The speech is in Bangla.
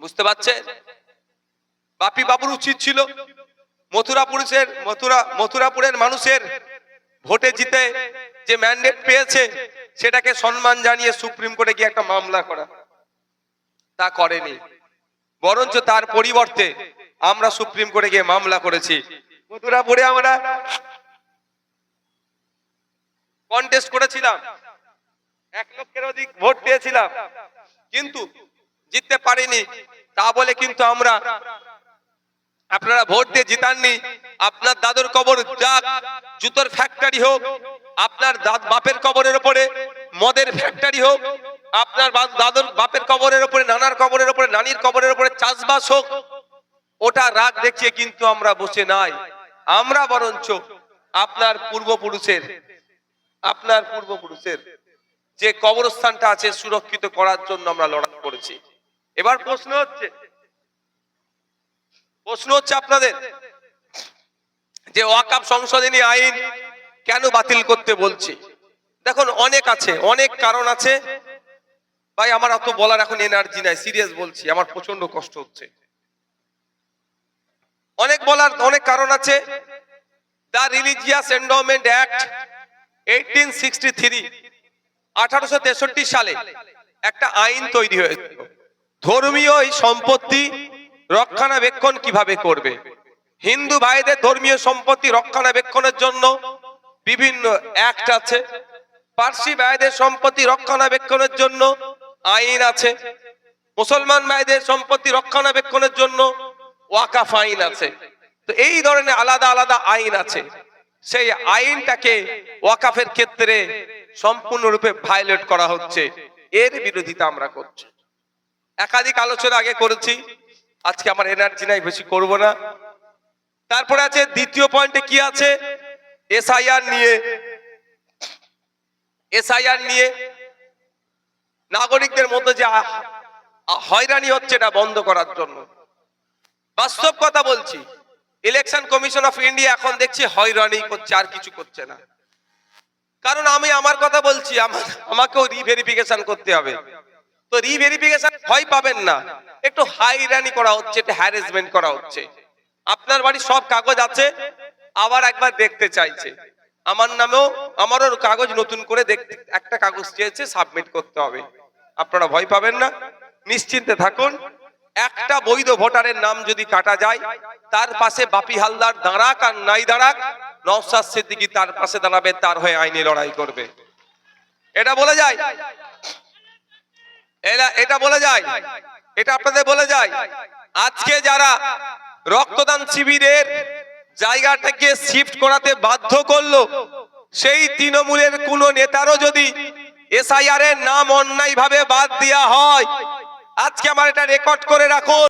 বুঝতে পারছেন? বাপি বাবুর উচিত ছিল মথুরাপুরের মানুষের ভোটে জিতে যে ম্যান্ডেট পেয়েছে সেটাকে সম্মান জানিয়ে সুপ্রিম কোর্টে গিয়ে একটা মামলা করা। তা করেনি, বরঞ্চ তার পরিবর্তে আমরা সুপ্রিম কোর্টে গিয়ে মামলা করেছি। মথুরাপুরে আমরা কন্টেস্ট করেছিলাম, 1 লক্ষের অধিক ভোট পেয়েছিলাম, কিন্তু জিততে পারিনি। তা বলে কিন্তু আমরা, আপনারা ভোট দিয়ে জিতাননি, আপনার দাদুর কবর যাক জুতোর ফ্যাক্টরি হোক, আপনার বাপের কবরের উপরে মদের ফ্যাক্টরি হোক, আপনার দাদুর বাপের কবরের উপরে, নানার কবরের উপরে, নানির কবরের উপরে চাষবাস হোক, ওটা রাগ দেখিয়ে কিন্তু আমরা বসে নাই। আমরা বরঞ্চ আপনার পূর্বপুরুষের যে কবরস্থানটা আছে সুরক্ষিত করার জন্য আমরা লড়াই করেছি। এবার প্রশ্ন হচ্ছে আপনাদের যে ওয়াকফ সংশোধনী আইন কেন বাতিল করতে বলছি। দেখুন, অনেক কারণ আছে ভাই, আমার অত বলার এখন এনার্জি নাই, সিরিয়াস বলছি, আমার প্রচন্ড কষ্ট হচ্ছে। অনেক কারণ আছে। দ্য রিলিজিয়াস এন্ডোমেন্ট অ্যাক্ট 1863 1863 সালে একটা আইন তৈরি হয়েছিল, ধর্মীয় সম্পত্তি রক্ষণাবেক্ষণ কিভাবে করবে। হিন্দু ভাইদের ধর্মীয় সম্পত্তি রক্ষণাবেক্ষণের জন্য বিভিন্ন অ্যাক্ট আছে, পার্সি ভাইদের সম্পত্তি রক্ষণাবেক্ষণের জন্য আইন আছে, মুসলমান ভাইদের সম্পত্তি রক্ষণাবেক্ষণের জন্য ওয়াকফ আইন আছে। তো এই ধরনের আলাদা আলাদা আইন আছে। সেই আইনটাকে ওয়াকফের ক্ষেত্রে সম্পূর্ণরূপে ভায়োলেট করা হচ্ছে, এর বিরোধিতা আমরা করছি। একাধিক আলোচনা আগে করেছি, আজকে আমার এনার্জি নাই, বেশি করব না। তারপরে আছে দ্বিতীয় পয়েন্টে কি আছে, এসআইআর নিয়ে নাগরিকদের মধ্যে যে হয়রানি হচ্ছে এটা বন্ধ করার জন্য। বাস্তব কথা বলছি, ইলেকশন কমিশন অফ ইন্ডিয়া এখন দেখছি হয়রানি করছে, আর কিছু করছে না। কারণ আমি আমার কথা বলছি, আমাকেও রিভেরিফিকেশন করতে হবে। তো রিভেরিফিকেশন ভয় পাবেন না, একটু হয়রানি করা হচ্ছে, একটু হ্যারাসমেন্ট করা হচ্ছে। আপনার বাড়ি সব কাগজ আছে, আবার একবার দেখতে চাইছে, আমারও কাগজ নতুন করে দেখতে একটা কাগজ চেয়েছে, সাবমিট করতে হবে। আপনারা ভয় পাবেন না, নিশ্চিন্তে থাকুন। একটা বৈধ ভোটারের নাম যদি কাটা যায়, তার পাশে বাপি হালদার দাঁড়াক আর নাই দাঁড়াক, নওশাদ সিদ্দিকী তার পাশে দাঁড়াবে, তার হয়ে আইনি লড়াই করবে। এটা বলে যায়, এটা আপনাদের বলে যায়। আজকে যারা রক্তদান শিবিরের জায়গাটাকে শিফট করাতে বাধ্য করলো, সেই তৃণমূলের কোন নেতারও যদি এসআইআর এর নাম অন্যায়ভাবে বাদ দেওয়া হয়, আজকে আমার এটা রেকর্ড করে রাখুন।